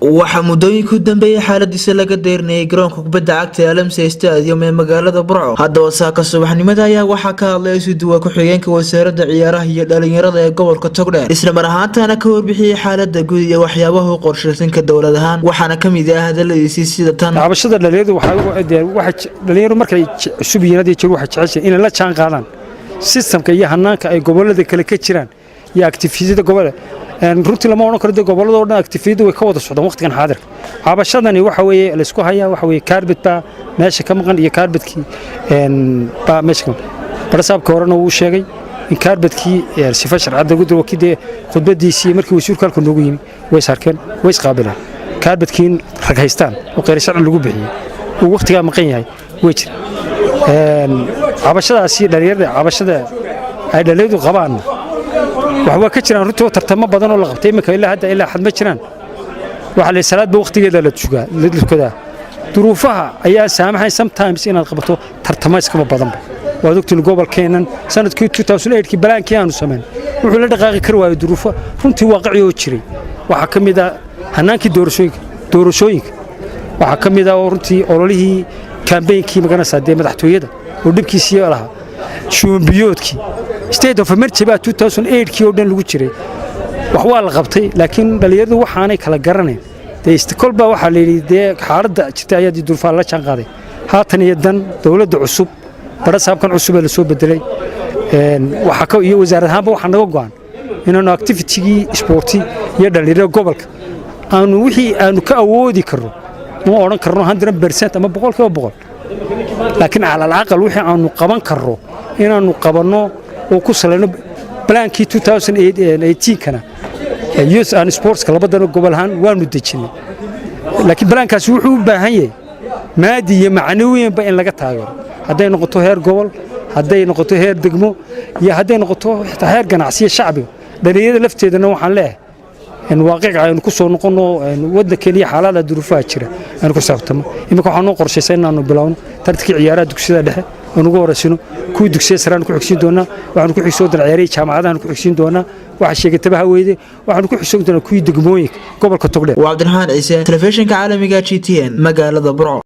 waxaa muddooyinkii u dambeeyay xaaladiisa laga deerinayay garoonka kubadda cagta Alamsey Stadium ee magaalada Burco. Haddaba saaka subaxnimada ayaa waxaa ka hadlay isuduwa ku-xigeenka wasaaradda ciyaaraha iyo dhalinyarada ee gobolka Togdheer, isla mar ahaantaana ka warbixiyay xaaladda guud iyo waxyaabaha u qorshaysan ka dowlad ahaan. Waxaana ka mid ah hadaladiisii sida tan: cabashada dhalinyaradu waxa dhalinyaradu markay cusub yihiin jir waxa jecel in la jaan qaadaan systemka iyo hanaanka ay gobolada kale ka jiraan iyo activity-da gobolada runtii lama oran karo gobolada oo dhan activity way ka wada socdaan waqtigan xaadirka. cabashadani waxa weeye la isku hayaa waxa weeye carpet baa meesha ka maqan iyo carpetkii baa meesha ka barsaabka horena uu sheegay in carpetkii sifa sharciyada guud wakiilada khudbadiisii markii wasiirku halka noogu yimi way sarkeen way isqaabileen carpetkiin rag haystaan oo qeyr sharci lagu bixiyay uu waqtiga maqan yahay way jir cabashadaasi cabashada ay dhalinyaradu qabaan waxa ka jiraan runtii tartamo badan oo la qabtay imika ilaa xad ma jiraan waxa la salaad waqtigeeda la tugaa lidkooda duruufaha ayaa saamaxay sometimes inaad qabato tartamo iska badan waa doctor gobolkeenan sanadkii 2008 balaankii aanu sameyn wuxuu la dhaqaaqi kar waayo duruufo runtii waaqici oo jiray waxa kamid ah hanaankii doorashooyinka waxa kamid ah runtii ololihii campaign-kii maganaasade madaxtooyada oo dibkiisii lahaa shuumbiyoodkii state of emergency 2008 oo dhan lagu jiray wax waa la qabtay laakiin dhalinyaradu waxaanay kala garaneen kolba waxa la yiraahdaa xaaladda jirta ayaa duruufaha la jaan qaaday haatan iyo dan dawladda cusub barasaabkan cusub ee la soo bedelay waxa ka iyo wasaaradaha waxa naga go'an inaanu activity-gii sporti iyo dhalinyarada gobolka aanu wixii aanu ka awoodi karno ma oran karno 100% ama 100% laakiin ala aqal wixii aanu qaban karno inaanu qabanno oo ku saleyno plaankii 2018 kana youth and sports labadana gobol ahaan waanu dejinay laakiin plaankaas wuxuu u baahan yahay maadi iyo macnawiyan ba in laga taageero haday noqoto heer gobol haday noqoto heer degmo iyo haday noqoto heer ganacsiga shacbiga dhalinyarada lafteedana waxaan leeyahay in waaqic aynu ku soo noqono waddankeena iyo xaaladaha duruufaha jira aynu ku saabtamo imika waxaan u qorshaysay inaanu bilowno tartanka ciyaaraha dugsiyada dhexe oo ugu horeysino kuwa dugsiga saraan ku xigsiin doona waxaan ku xigso doona ciyaaraha jaamacadaha ku xigsiin doona waxa sheegtaba haweyde waxaan ku xigso doona kuwa degmooyinka gobolka Togdheer. Waa Cabdiraxmaan Ciise, telefishinka caalamiga GTN magaalada Burco.